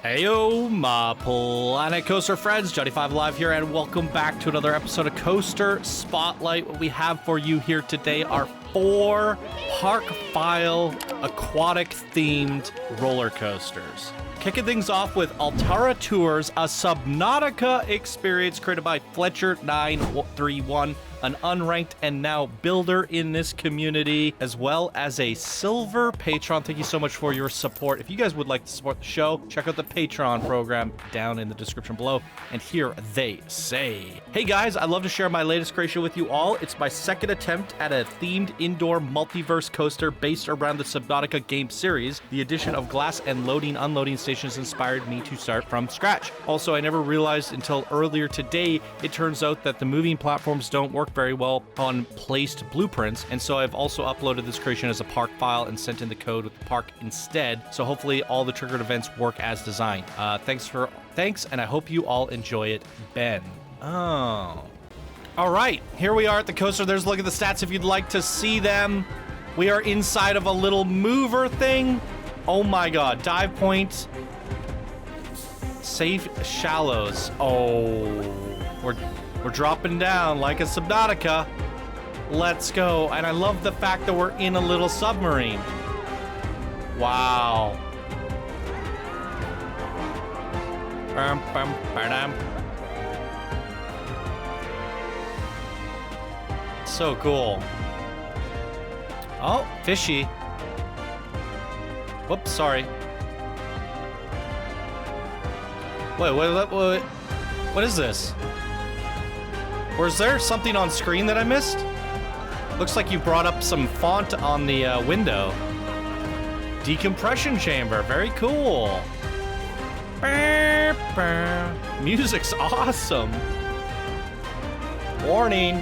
Heyo, my Planet Coaster friends, Johnny5 Live here, and welcome back to another episode of Coaster Spotlight. What we have for you here today are 4 park file aquatic themed roller coasters. Kicking things off with Alterra Tours, a SubNautica experience created by Fletcher931, an unranked and now builder in this community, as well as a silver patron. Thank you so much for your support. If you guys would like to support the show, check out the Patreon program down in the description below. And here they say, hey guys, I'd love to share my latest creation with you all. It's my second attempt at a themed indoor multiverse coaster based around the SubNautica game series. The addition of glass and loading unloading stations inspired me to start from scratch. Also, I never realized until earlier today, it turns out that the moving platforms don't work very well on placed blueprints, and so I've also uploaded this creation as a park file and sent in the code with the park instead, so hopefully all the triggered events work as designed. Thanks, and I hope you all enjoy it, Ben. Oh. All right, here we are at the coaster. There's a look at the stats if you'd like to see them. We are inside of a little mover thing. Oh my god, dive point. Safe shallows. Oh, we're dropping down like a SubNautica. Let's go. And I love the fact that we're in a little submarine. Wow. So cool. Oh, fishy. Whoops, sorry. Wait, what is this? Or is there something on screen that I missed? Looks like you brought up some font on the window. Decompression chamber, very cool. Music's awesome. Warning.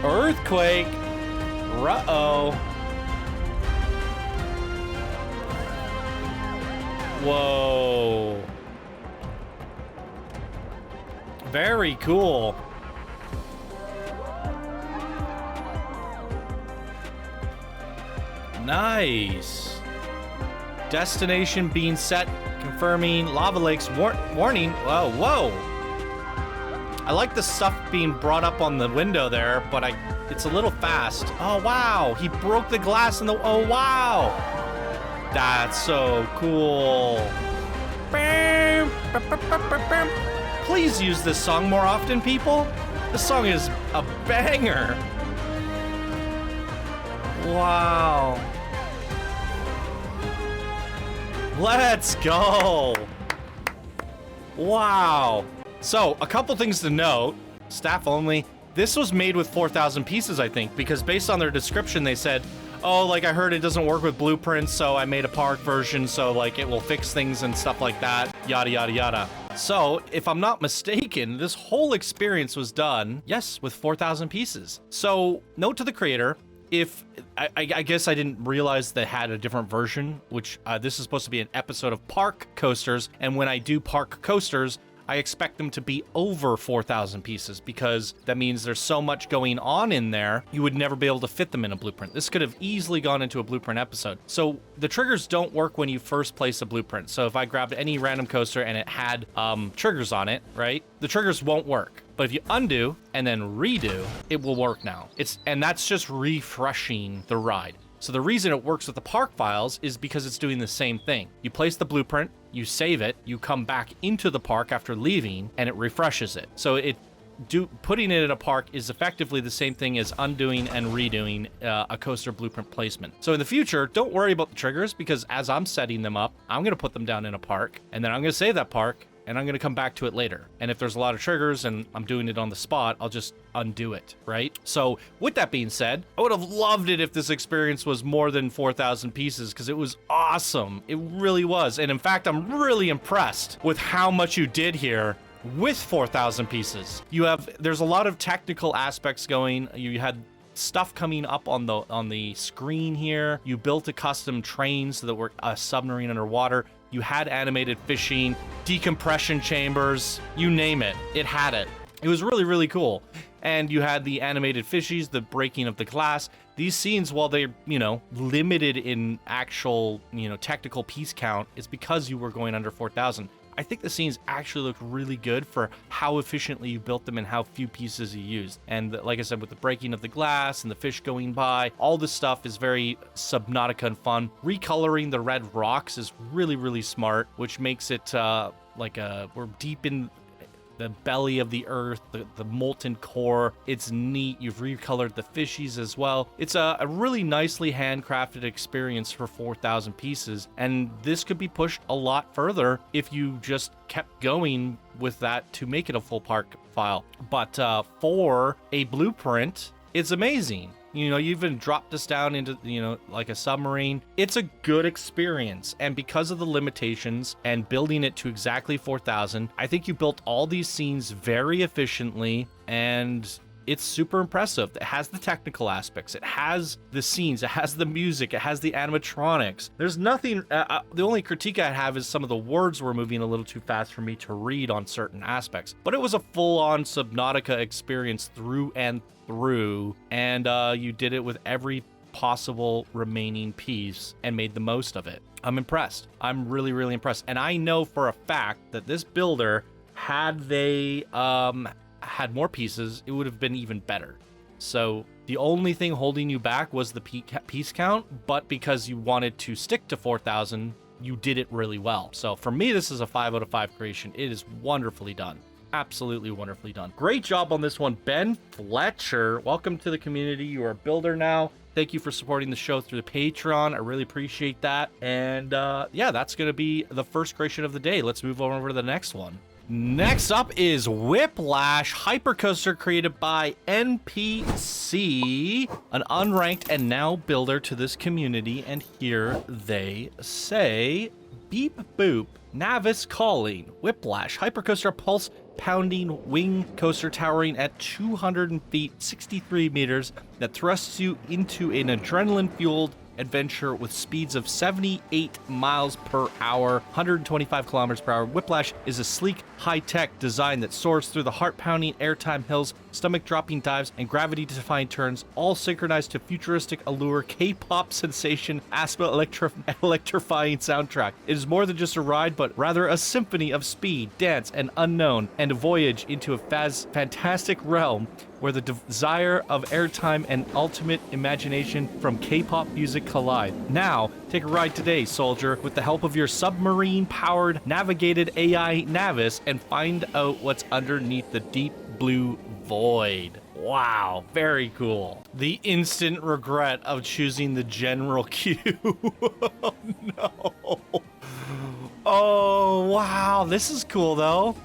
Earthquake. Uh-oh. Whoa. Very cool. Nice. Destination being set, confirming. Lava lakes, warning. Whoa. I like the stuff being brought up on the window there, but it's a little fast. Oh, wow. He broke the glass in the... Oh, wow. That's so cool. Please use this song more often, people. This song is a banger. Wow. Let's go. Wow. So, a couple things to note. Staff only. This was made with 4,000 pieces, I think, because based on their description, they said, oh, like, I heard it doesn't work with blueprints, so I made a park version, so, like, it will fix things and stuff like that, yada, yada, yada. So, if I'm not mistaken, this whole experience was done, yes, with 4,000 pieces. So, note to the creator, if I guess I didn't realize they had a different version, which this is supposed to be an episode of park coasters, and when I do park coasters, I expect them to be over 4,000 pieces because that means there's so much going on in there, you would never be able to fit them in a blueprint. This could have easily gone into a blueprint episode. So the triggers don't work when you first place a blueprint. So if I grabbed any random coaster and it had triggers on it, right? The triggers won't work. But if you undo and then redo, it will work now. And that's just refreshing the ride. So the reason it works with the park files is because it's doing the same thing. You place the blueprint, you save it, you come back into the park after leaving, and it refreshes it. So putting it in a park is effectively the same thing as undoing and redoing a coaster blueprint placement. So in the future, don't worry about the triggers because as I'm setting them up, I'm going to put them down in a park, and then I'm going to save that park, and I'm going to come back to it later. And if there's a lot of triggers and I'm doing it on the spot, I'll just undo it, right? So with that being said, I would have loved it if this experience was more than 4,000 pieces because it was awesome. It really was. And in fact, I'm really impressed with how much you did here with 4,000 pieces. There's a lot of technical aspects going. You had stuff coming up on the screen here. You built a custom train so that we're a submarine underwater. You had animated fishing, decompression chambers, you name it, it had it. It was really, really cool. And you had the animated fishies, the breaking of the glass. These scenes, while they're, limited in actual, technical piece count, it's because you were going under 4,000. I think the scenes actually look really good for how efficiently you built them and how few pieces you used. And like I said, with the breaking of the glass and the fish going by, all this stuff is very Subnautica and fun. Recoloring the red rocks is really, really smart, which makes it we're deep in the belly of the earth, the molten core. It's neat. You've recolored the fishies as well. It's a really nicely handcrafted experience for 4,000 pieces, and this could be pushed a lot further if you just kept going with that to make it a full park file. But for a blueprint, it's amazing. You even dropped this down into, like a submarine. It's a good experience. And because of the limitations and building it to exactly 4,000, I think you built all these scenes very efficiently, and it's super impressive. It has the technical aspects. It has the scenes. It has the music. It has the animatronics. There's nothing. The only critique I have is some of the words were moving a little too fast for me to read on certain aspects. But it was a full-on Subnautica experience through and through, and you did it with every possible remaining piece and made the most of it. I'm impressed. I'm really, really impressed. And I know for a fact that this builder, had they had more pieces, it would have been even better. So the only thing holding you back was the piece count, but because you wanted to stick to 4,000, you did it really well. So for me, this is a 5 out of 5 creation. It is wonderfully done. Absolutely wonderfully done. Great job on this one, Ben Fletcher. Welcome to the community. You are a builder now. Thank you for supporting the show through the Patreon. I really appreciate that. And yeah, that's going to be the first creation of the day. Let's move over to the next one. Next up is Whiplash Hypercoaster, created by N.P.C, an unranked and now builder to this community. And here they say, beep boop, Navis calling, Whiplash Hypercoaster pulse pounding wing coaster towering at 200 feet, 63 meters, that thrusts you into an adrenaline-fueled adventure with speeds of 78 miles per hour, 125 kilometers per hour. Whiplash is a sleek, high-tech design that soars through the heart-pounding airtime hills, stomach-dropping dives, and gravity-defying turns, all synchronized to futuristic allure, K-pop sensation, asthma electrifying soundtrack. It is more than just a ride, but rather a symphony of speed, dance, and unknown, and a voyage into a fantastic realm where the desire of airtime and ultimate imagination from K-pop music collide. Now, take a ride today, soldier, with the help of your submarine-powered, navigated AI Navis, and find out what's underneath the deep blue void. Wow, very cool. The instant regret of choosing the general queue. Oh, no. Oh, wow, this is cool, though.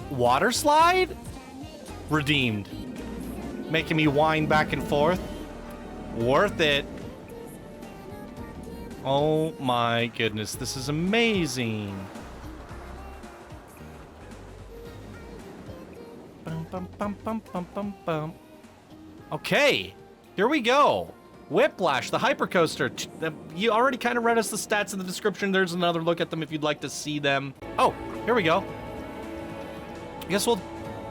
Water slide? Redeemed. Making me whine back and forth. Worth it. Oh my goodness, this is amazing. Bum, bum, bum, bum, bum, bum. Okay, here we go. Whiplash, the hypercoaster. You already kind of read us the stats in the description. There's another look at them if you'd like to see them. Oh, here we go. I guess we'll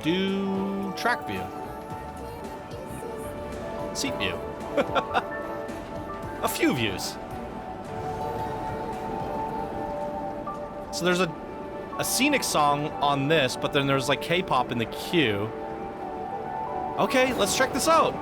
do track view. Seat view. A few views. So there's a scenic song on this, but then there's like K-pop in the queue. Okay, let's check this out.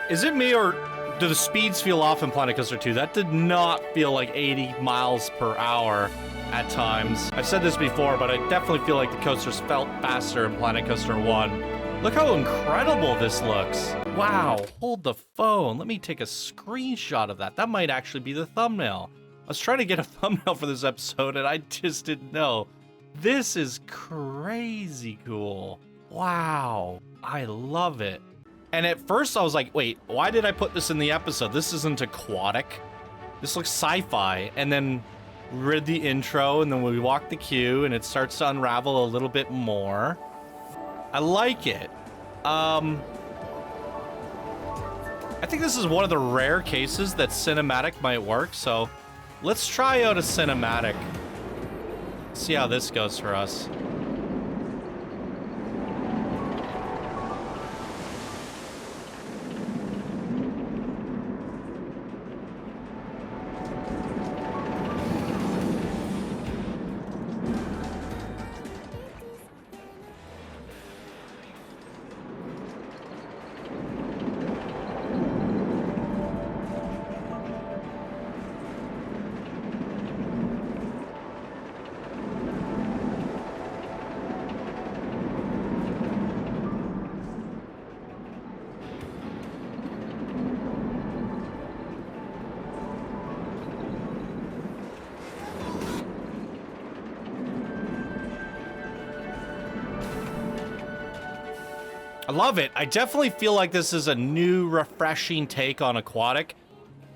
Is it me, or do the speeds feel off in Planet Coaster 2? That did not feel like 80 miles per hour at times. I've said this before, but I definitely feel like the coasters felt faster in Planet Coaster 1. Look how incredible this looks. Wow, hold the phone. Let me take a screenshot of that. That might actually be the thumbnail. I was trying to get a thumbnail for this episode and I just didn't know. This is crazy cool. Wow, I love it. And at first I was like, wait, why did I put this in the episode? This isn't aquatic. This looks sci-fi. And then we read the intro and then we walk the queue and it starts to unravel a little bit more. I like it. I think this is one of the rare cases that cinematic might work, so let's try out a cinematic. See how this goes for us. I love it. I definitely feel like this is a new, refreshing take on Aquatic.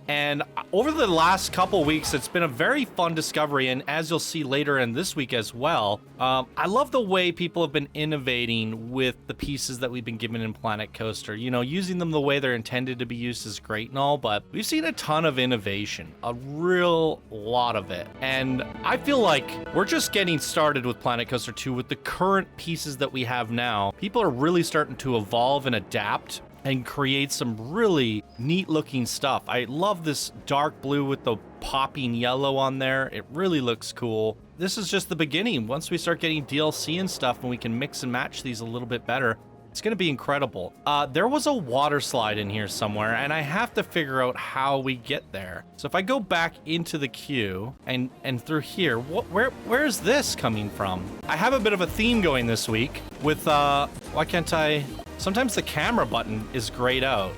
And over the last couple weeks, it's been a very fun discovery. And as you'll see later in this week as well, I love the way people have been innovating with the pieces that we've been given in Planet Coaster. You know, using them the way they're intended to be used is great and all, but we've seen a ton of innovation, a real lot of it. And I feel like we're just getting started with Planet Coaster 2 with the current pieces that we have now. People are really starting to evolve and adapt and create some really neat looking stuff. I love this dark blue with the popping yellow on there. It really looks cool. This is just the beginning. Once we start getting DLC and stuff and we can mix and match these a little bit better, it's gonna be incredible. There was a water slide in here somewhere and I have to figure out how we get there. So if I go back into the queue and through here, where is this coming from? I have a bit of a theme going this week with, why can't I? Sometimes the camera button is grayed out.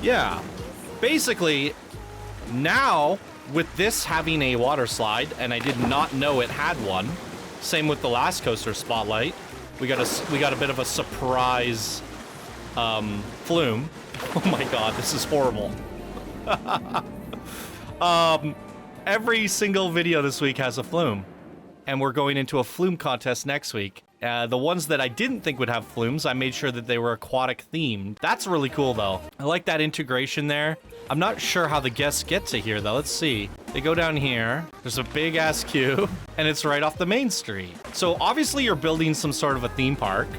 Yeah, basically now with this having a water slide, and I did not know it had one. Same with the last coaster Spotlight. We got a bit of a surprise flume. Oh my god, this is horrible. Every single video this week has a flume, and we're going into a flume contest next week. The ones that I didn't think would have flumes, I made sure that they were aquatic themed. That's really cool though. I like that integration there. I'm not sure how the guests get to here though. Let's see. They go down here. There's a big ass queue and it's right off the main street. So obviously you're building some sort of a theme park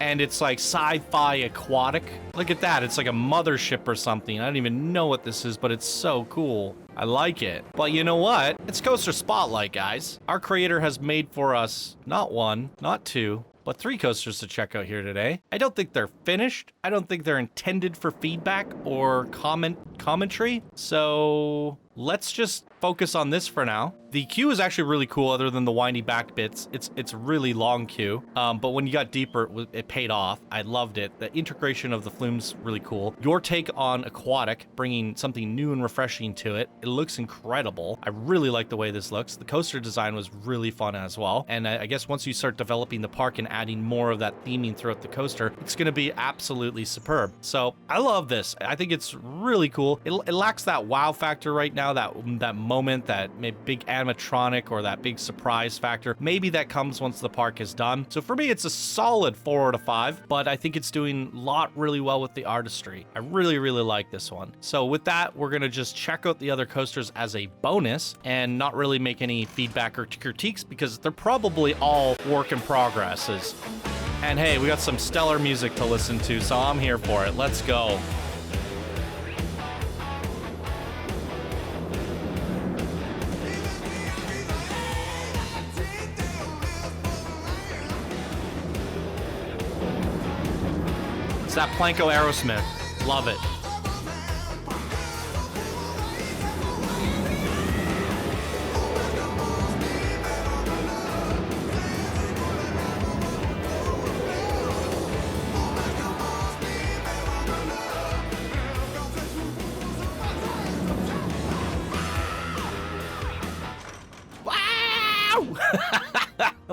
and it's like sci-fi aquatic. Look at that. It's like a mothership or something. I don't even know what this is, but it's so cool. I like it. But you know what? It's Coaster Spotlight, guys. Our creator has made for us not one, not two, but 3 coasters to check out here today. I don't think they're finished. I don't think they're intended for feedback or commentary. So let's just focus on this for now. The queue is actually really cool other than the windy back bits. It's a really long queue, but when you got deeper, it paid off. I loved it. The integration of the flumes, really cool. Your take on Aquatic, bringing something new and refreshing to it. It looks incredible. I really like the way this looks. The coaster design was really fun as well. And I guess once you start developing the park and adding more of that theming throughout the coaster, it's gonna be absolutely superb. So I love this. I think it's really cool. It lacks that wow factor right now, that moment, that big animatronic or that big surprise factor. Maybe that comes once the park is done. So for me, it's a solid 4 out of 5, but I think it's doing really well with the artistry. I really like this one. So with that, we're gonna just check out the other coasters as a bonus and not really make any feedback or critiques because they're probably all work in progresses. And hey, we got some stellar music to listen to, so I'm here for it. Let's go. It's that Planko Aerosmith. Love it.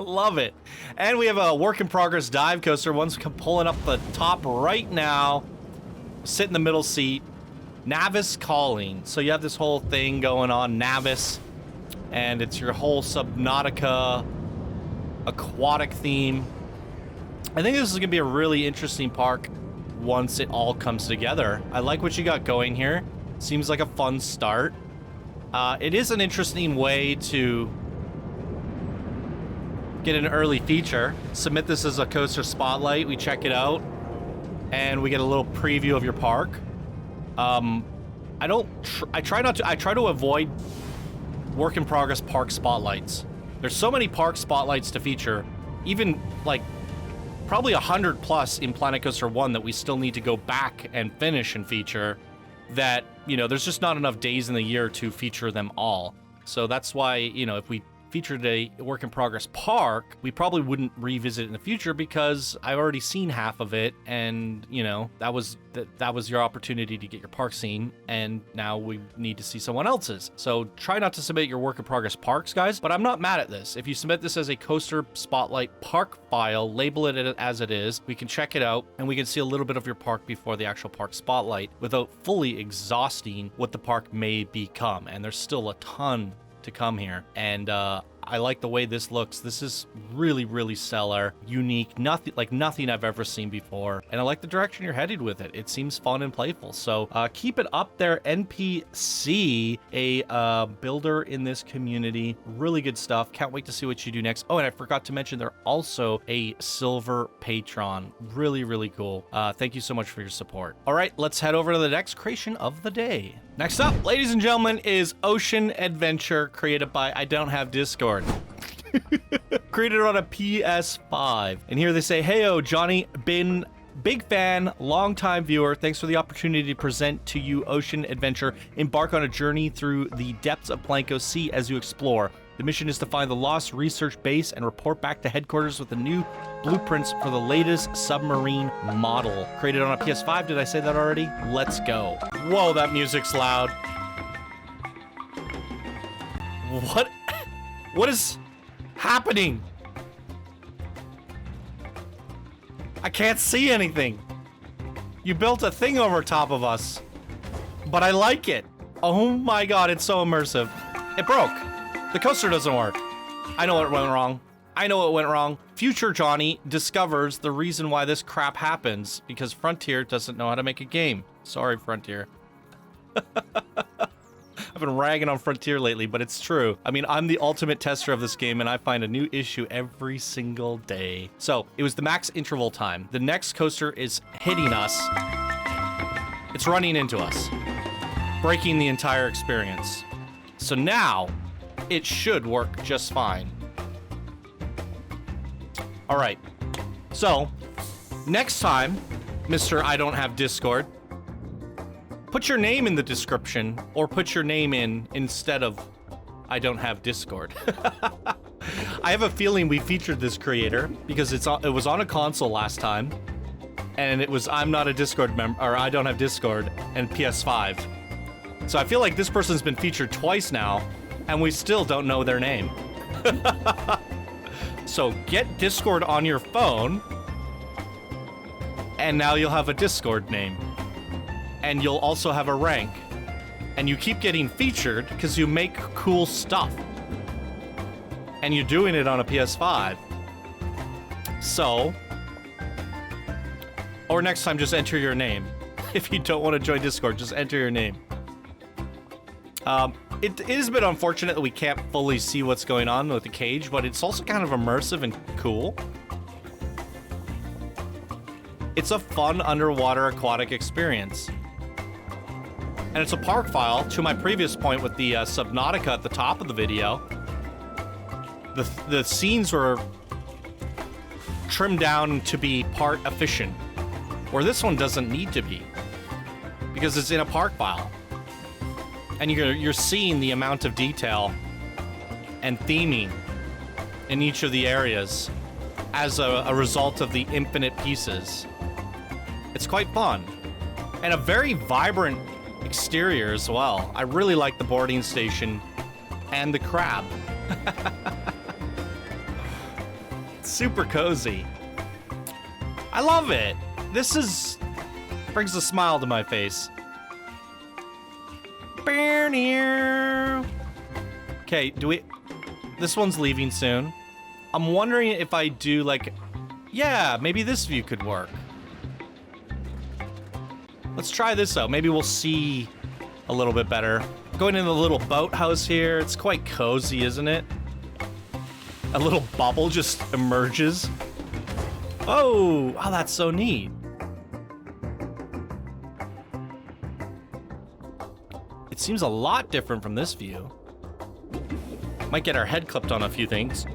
Love it. And we have a work in progress dive coaster. One's pulling up the top right now. Sit in the middle seat. Navis Calling. So you have this whole thing going on, Navis, and it's your whole SubNautica aquatic theme. I think this is gonna be a really interesting park once it all comes together. I like what you got going here. Seems like a fun start. It is an interesting way to get an early feature. Submit this as a coaster spotlight. We check it out, and we get a little preview of your park. I try to avoid work in progress park spotlights. There's so many park spotlights to feature, even like probably 100 plus in Planet Coaster 1 that we still need to go back and finish and feature, that, you know, there's just not enough days in the year to feature them all. So that's why, you know, if we featured a work in progress park, we probably wouldn't revisit it in the future because I've already seen half of it, and you know, that was your opportunity to get your park seen, and now we need to see someone else's. So try not to submit your work in progress parks, guys, but I'm not mad at this. If you submit this as a coaster spotlight park file, label it as it is, we can check it out and we can see a little bit of your park before the actual park spotlight without fully exhausting what the park may become. And there's still a ton to come here, and I like the way this looks. This is really, really stellar, unique, nothing I've ever seen before, and I like the direction you're headed with it. It seems fun and playful, so keep it up there. N.P.C, a builder in this community. Really good stuff. Can't wait to see what you do next. Oh, and I forgot to mention, they're also a silver patron. Really, really cool. Thank you so much for your support. All right, let's head over to the next creation of the day. Next up, ladies and gentlemen, is Ocean Adventure, created by I Don't Have Discord. Created on a PS5. And here they say, "Heyo, Johnny, been big fan, long-time viewer. Thanks for the opportunity to present to you Ocean Adventure. Embark on a journey through the depths of Blanco Sea as you explore. The mission is to find the lost research base and report back to headquarters with the new blueprints for the latest submarine model." Created on a PS5. Did I say that already? Let's go. Whoa, that music's loud. What is happening? I can't see anything. You built a thing over top of us, but I like it. Oh my god, it's so immersive. It broke. The coaster doesn't work. I know it went wrong. I know it went wrong. Future Johnny discovers the reason why this crap happens because Frontier doesn't know how to make a game. Sorry, Frontier. I've been ragging on Frontier lately, but it's true. I mean, I'm the ultimate tester of this game, and I find a new issue every single day. So, it was the max interval time. The next coaster is hitting us. It's running into us, breaking the entire experience. So now, it should work just fine. All right. So, next time, Mr. I Don't Have Discord, put your name in the description, or put your name in instead of I Don't Have Discord. I have a feeling we featured this creator because it was on a console last time, and it was I'm Not a Discord member, or I Don't Have Discord, and PS5. So I feel like this person's been featured twice now, and we still don't know their name. So get Discord on your phone, and now you'll have a Discord name. And you'll also have a rank. And you keep getting featured because you make cool stuff. And you're doing it on a PS5. So, or next time, just enter your name. If you don't want to join Discord, just enter your name. It is a bit unfortunate that we can't fully see what's going on with the cage, but it's also kind of immersive and cool. It's a fun underwater aquatic experience. And it's a park file, to my previous point with the SubNautica at the top of the video. The scenes were trimmed down to be part efficient, where this one doesn't need to be, because it's in a park file. And you're seeing the amount of detail and theming in each of the areas as a result of the infinite pieces. It's quite fun. And a very vibrant exterior as well. I really like the boarding station and the crab. It's super cozy. I love it. This brings a smile to my face. Okay, this one's leaving soon. I'm wondering if I do like, yeah, maybe this view could work. Let's try this out. Maybe we'll see a little bit better. Going in the little boathouse here. It's quite cozy, isn't it? A little bubble just emerges. Oh, that's so neat. It seems a lot different from this view. Might get our head clipped on a few things.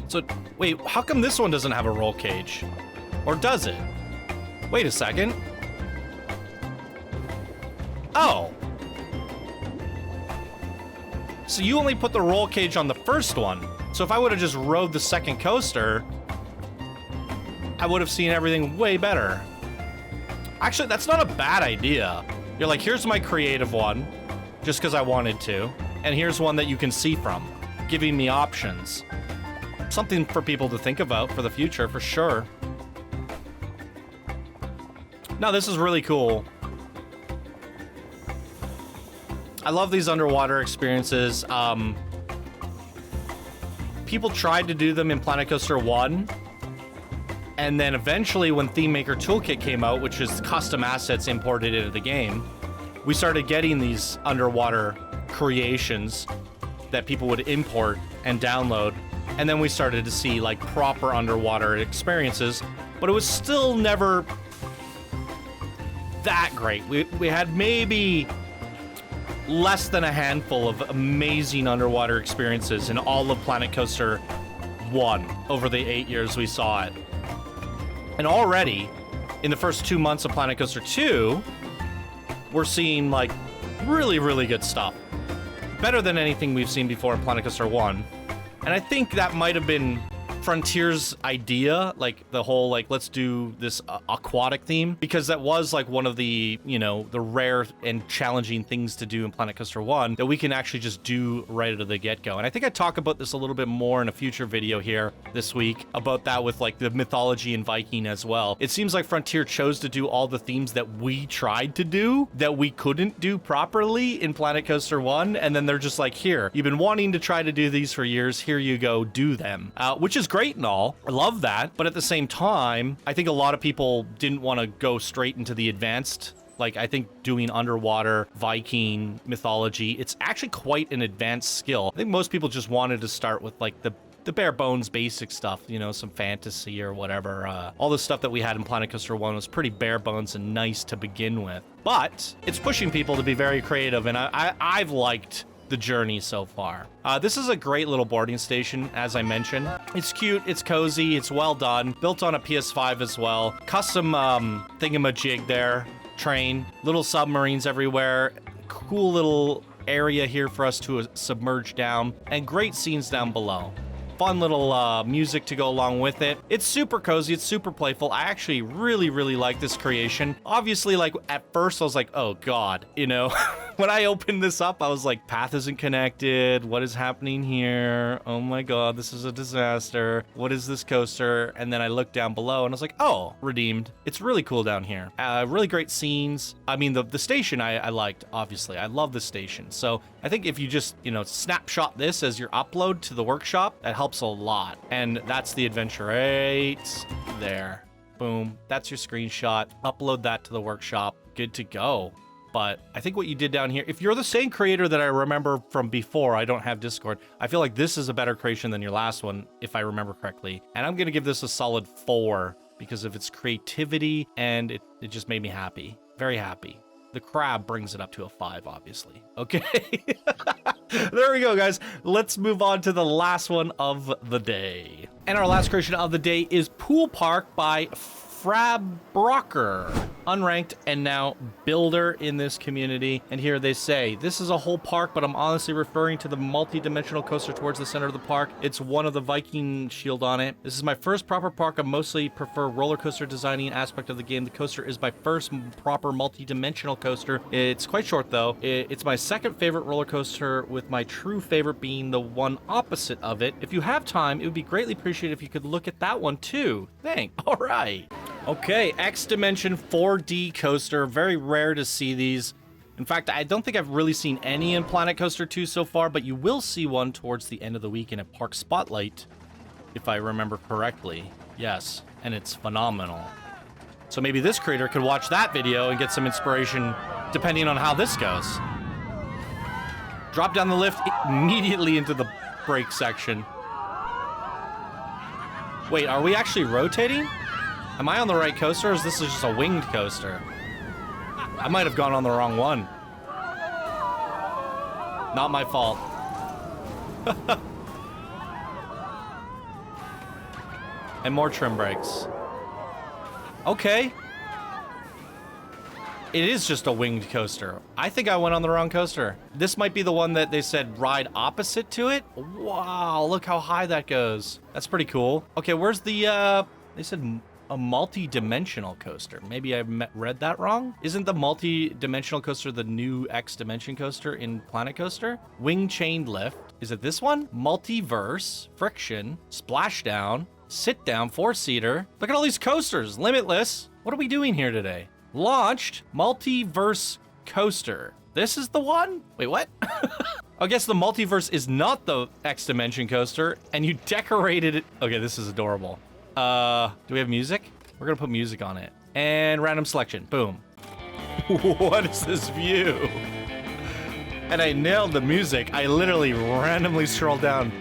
So, wait, how come this one doesn't have a roll cage? Or does it? Wait a second. Oh. So you only put the roll cage on the first one. So if I would have just rode the second coaster, I would have seen everything way better. Actually, that's not a bad idea. You're like, here's my creative one, just because I wanted to. And here's one that you can see from, giving me options. Something for people to think about for the future, for sure. No, this is really cool. I love these underwater experiences. People tried to do them in Planet Coaster 1. And then eventually when Theme Maker Toolkit came out, which is custom assets imported into the game, we started getting these underwater creations that people would import and download. And then we started to see like proper underwater experiences, but it was still never that great. We had maybe less than a handful of amazing underwater experiences in all of Planet Coaster 1 over the 8 years we saw it. And already, in the first 2 months of Planet Coaster 2, we're seeing like really, really good stuff. Better than anything we've seen before in Planet Coaster 1. And I think that might have been Frontier's idea, like the whole like let's do this aquatic theme, because that was like one of the, you know, the rare and challenging things to do in Planet Coaster 1 that we can actually just do right out of the get-go. And I think I talk about this a little bit more in a future video here this week about that with like the mythology and Viking as well. It seems like Frontier chose to do all the themes that we tried to do that we couldn't do properly in Planet Coaster 1, and then they're just like, here, you've been wanting to try to do these for years, here you go, do them, which is great and all. I love that. But at the same time, I think a lot of people didn't want to go straight into the advanced. Like, I think doing underwater Viking mythology, it's actually quite an advanced skill. I think most people just wanted to start with like the bare bones basic stuff, you know, some fantasy or whatever. All the stuff that we had in Planet Coaster 1 was pretty bare bones and nice to begin with. But it's pushing people to be very creative, and I've liked the journey so far. This is a great little boarding station, as I mentioned. It's cute, it's cozy, it's well done. Built on a PS5 as well. Custom thingamajig there, train, little submarines everywhere. Cool little area here for us to submerge down, and great scenes down below. Fun little music to go along with it. It's super cozy, it's super playful. I actually really, really like this creation. Obviously, like, at first I was like, oh God, you know? When I opened this up, I was like, path isn't connected. What is happening here? Oh my God, this is a disaster. What is this coaster? And then I looked down below and I was like, oh, redeemed. It's really cool down here. Really great scenes. I mean, the station I liked, obviously. I love the station. So I think if you just, you know, snapshot this as your upload to the workshop, that helps a lot. And that's the adventure right there. Boom. That's your screenshot. Upload that to the workshop. Good to go. But I think what you did down here, if you're the same creator that I remember from before, I don't have Discord, I feel like this is a better creation than your last one, if I remember correctly. And I'm going to give this a solid 4 because of its creativity, and it just made me happy. Very happy. The crab brings it up to a 5, obviously. Okay. There we go, guys. Let's move on to the last one of the day. And our last creation of the day is Pool Park by Frabrokar. unranked, and now builder in this community. And here they say, this is a whole park, but I'm honestly referring to the multi-dimensional coaster towards the center of the park. It's one of the Viking shield on it. This is my first proper park. I mostly prefer roller coaster designing aspect of the game. The coaster is my first proper multi-dimensional coaster. It's quite short though. It's my second favorite roller coaster, with my true favorite being the one opposite of it. If you have time, it would be greatly appreciated if you could look at that one too. Thanks. All right. Okay, X Dimension 4D coaster. Very rare to see these. In fact, I don't think I've really seen any in Planet Coaster 2 so far, but you will see one towards the end of the weekend at Park Spotlight, if I remember correctly. Yes, and it's phenomenal. So maybe this creator could watch that video and get some inspiration depending on how this goes. Drop down the lift immediately into the brake section. Wait, are we actually rotating? Am I on the right coaster, or is this just a winged coaster? I might have gone on the wrong one. Not my fault. And more trim brakes. Okay. It is just a winged coaster. I think I went on the wrong coaster. This might be the one that they said ride opposite to it. Wow, look how high that goes. That's pretty cool. Okay, where's the, they said a multi-dimensional coaster. Maybe I read that wrong? Isn't the multi-dimensional coaster the new X Dimension coaster in Planet Coaster? Wing chained lift. Is it this one? Multiverse, friction, splashdown, sit down, four-seater. Look at all these coasters. Limitless. What are we doing here today? Launched multiverse coaster. This is the one? Wait, what? I guess the multiverse is not the X Dimension coaster, and you decorated it. Okay, this is adorable. Do we have music? We're gonna put music on it. And random selection. Boom. What is this view? And I nailed the music. I literally randomly scrolled down,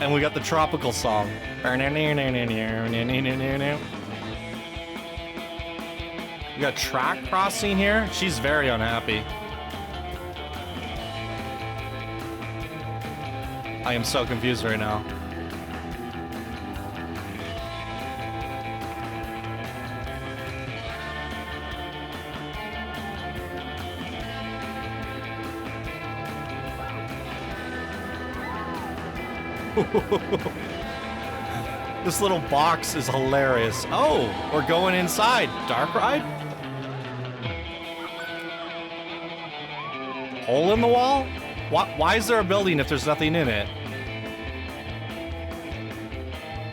and we got the tropical song. We got track crossing here. She's very unhappy. I am so confused right now. This little box is hilarious. Oh, we're going inside. Dark ride? Hole in the wall? Why is there a building if there's nothing in it?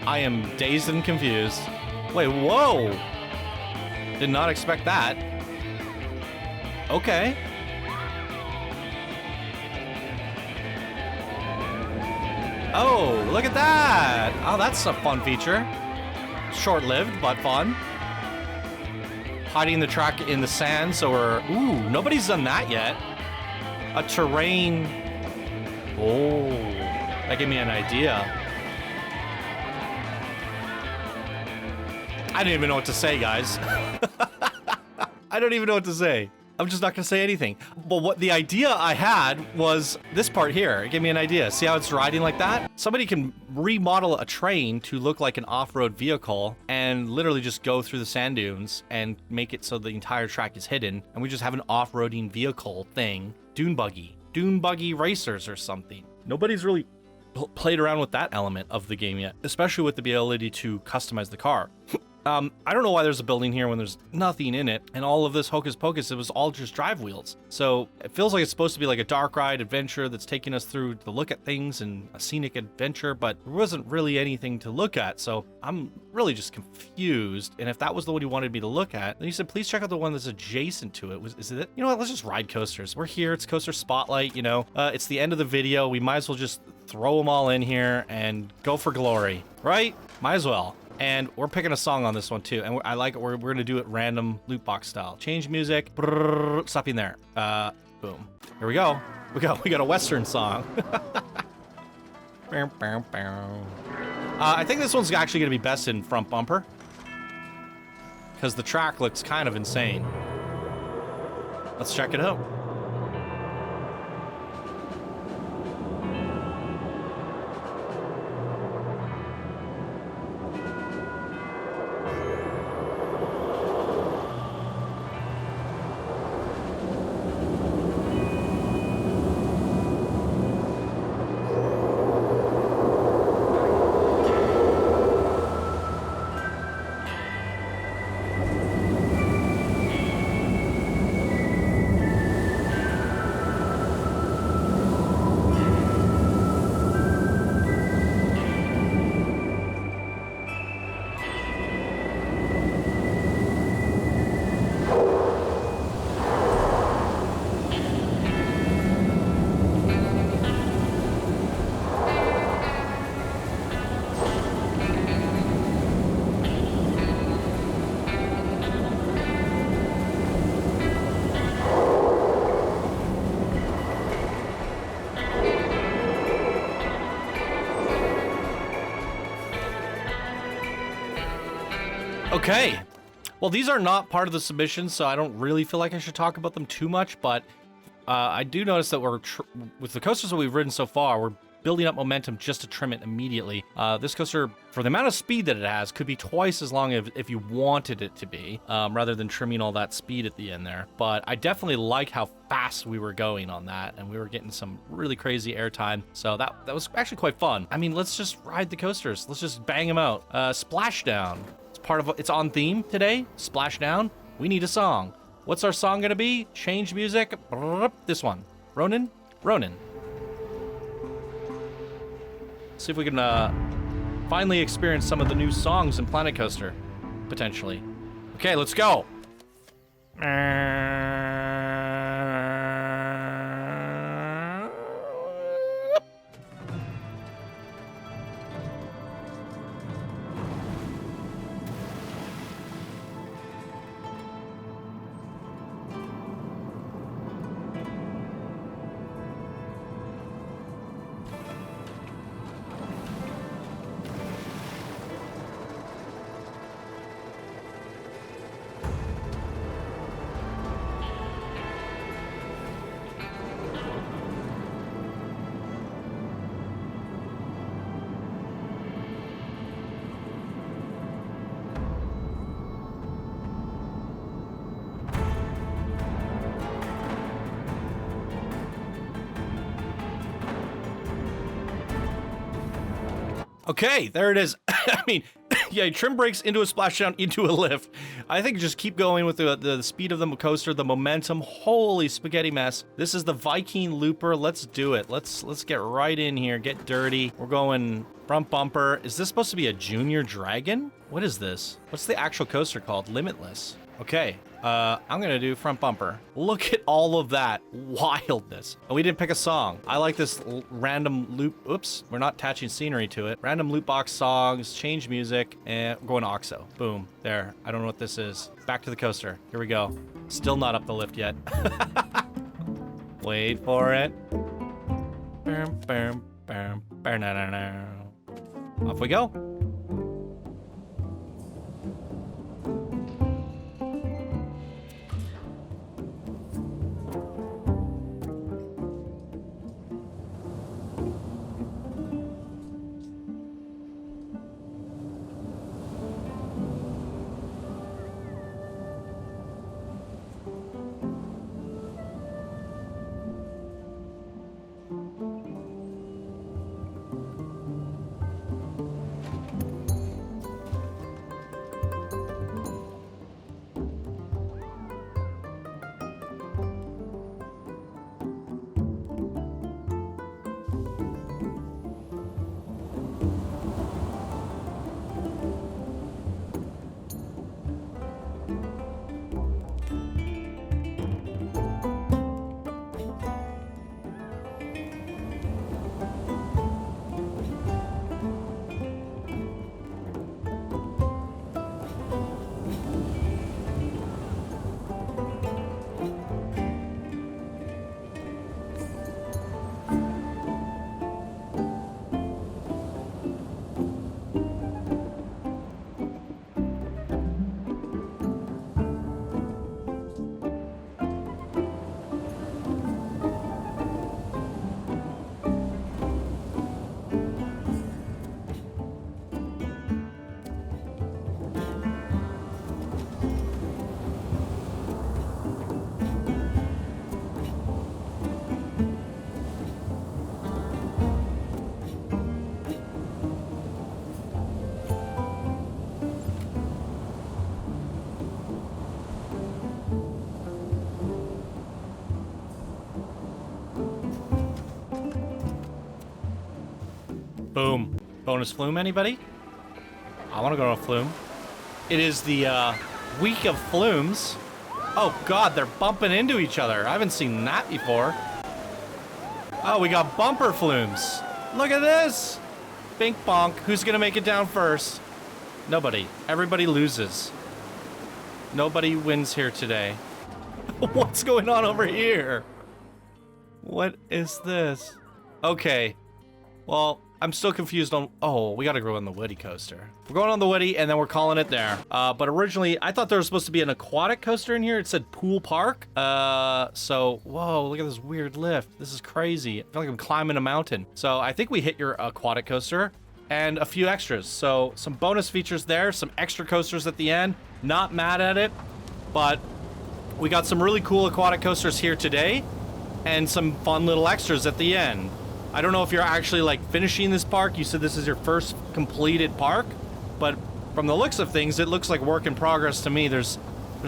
I am dazed and confused. Wait, whoa! Did not expect that. Okay. Oh, look at that! Oh, that's a fun feature. Short-lived, but fun. Hiding the track in the sand, so we're... Ooh, nobody's done that yet. A terrain... Oh, that gave me an idea. I don't even know what to say, guys. I don't even know what to say. I'm just not gonna say anything. But what the idea I had was this part here. It gave me an idea. See how it's riding like that? Somebody can remodel a train to look like an off-road vehicle and literally just go through the sand dunes and make it so the entire track is hidden. And we just have an off-roading vehicle thing. Dune buggy racers or something. Nobody's really played around with that element of the game yet, especially with the ability to customize the car. I don't know why there's a building here when there's nothing in it, and all of this hocus pocus, it was all just drive wheels. So it feels like it's supposed to be like a dark ride adventure that's taking us through to look at things and a scenic adventure, but there wasn't really anything to look at. So I'm really just confused. And if that was the one you wanted me to look at, then you said, please check out the one that's adjacent to it. Is it? You know what? Let's just ride coasters. We're here. It's Coaster Spotlight, you know. It's the end of the video. We might as well just throw them all in here and go for glory, right? Might as well. And we're picking a song on this one too. And I like it. We're going to do it random loot box style. Change music. Brrr, stopping there. Boom. Here we go. We got a Western song. I think this one's actually going to be best in front bumper, because the track looks kind of insane. Let's check it out. Okay. Well, these are not part of the submission, so I don't really feel like I should talk about them too much, but I do notice that with the coasters that we've ridden so far, we're building up momentum just to trim it immediately. This coaster, for the amount of speed that it has, could be twice as long if you wanted it to be, rather than trimming all that speed at the end there. But I definitely like how fast we were going on that, and we were getting some really crazy airtime. So that was actually quite fun. I mean, let's just ride the coasters. Let's just bang them out. Splashdown. It's on theme today. Splashdown. We need a song. What's our song gonna be? Change music. This one. Ronin. See if we can finally experience some of the new songs in Planet Coaster, potentially. Okay, let's go. Okay, there it is. I mean, yeah, trim brakes into a splashdown, into a lift. I think just keep going with the speed of the coaster, the momentum. Holy spaghetti mess. This is the Viking Looper. Let's do it. Let's get right in here, get dirty. We're going front bumper. Is this supposed to be a junior dragon? What is this? What's the actual coaster called? Limitless. Okay, I'm gonna do front bumper. Look at all of that wildness. And we didn't pick a song. I like this random loop. Oops, we're not attaching scenery to it. Random loop box songs, change music, and we're going to OXO. Boom, there. I don't know what this is. Back to the coaster. Here we go. Still not up the lift yet. Wait for it. Off we go. Boom. Bonus flume, anybody? I want to go to a flume. It is the week of flumes. Oh god, they're bumping into each other. I haven't seen that before. Oh, we got bumper flumes. Look at this. Bink bonk. Who's gonna make it down first? Nobody. Everybody loses. Nobody wins here today. What's going on over here? What is this? Okay. Well, I'm still confused on... Oh, we gotta go on the Woody coaster. We're going on the Woody, and then we're calling it there. But originally, I thought there was supposed to be an aquatic coaster in here. It said Pool Park. So, whoa, look at this weird lift. This is crazy. I feel like I'm climbing a mountain. So I think we hit your aquatic coaster and a few extras. So some bonus features there, some extra coasters at the end. Not mad at it, but we got some really cool aquatic coasters here today and some fun little extras at the end. I don't know if you're actually like finishing this park. You said this is your first completed park, but from the looks of things, it looks like work in progress to me. There's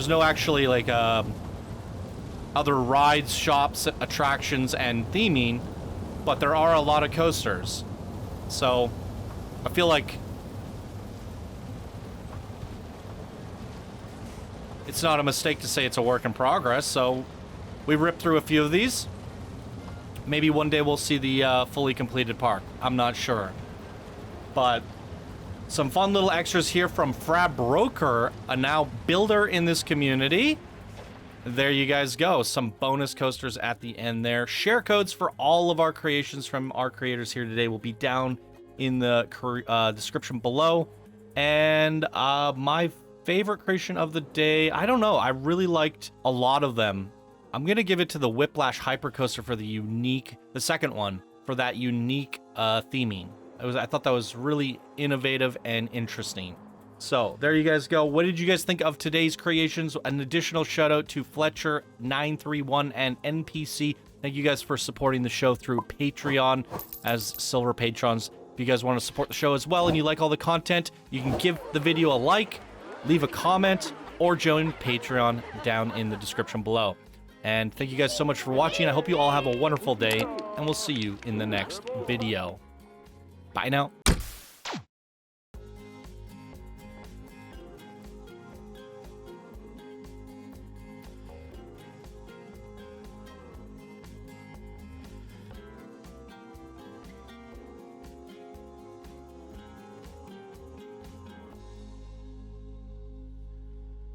no actually like other rides, shops, attractions, and theming, but there are a lot of coasters. So I feel like it's not a mistake to say it's a work in progress. So we ripped through a few of these. Maybe one day we'll see the fully completed park. I'm not sure. But some fun little extras here from Frabrokar, a now builder in this community. There you guys go. Some bonus coasters at the end there. Share codes for all of our creations from our creators here today will be down in the description below. And my favorite creation of the day, I don't know. I really liked a lot of them. I'm going to give it to the Whiplash Hypercoaster for the second one, for that unique theming. I thought that was really innovative and interesting. So there you guys go. What did you guys think of today's creations? An additional shout out to Fletcher931 and N.P.C. Thank you guys for supporting the show through Patreon as silver patrons. If you guys want to support the show as well and you like all the content, you can give the video a like, leave a comment, or join Patreon down in the description below. And thank you guys so much for watching. I hope you all have a wonderful day, and we'll see you in the next video. Bye now.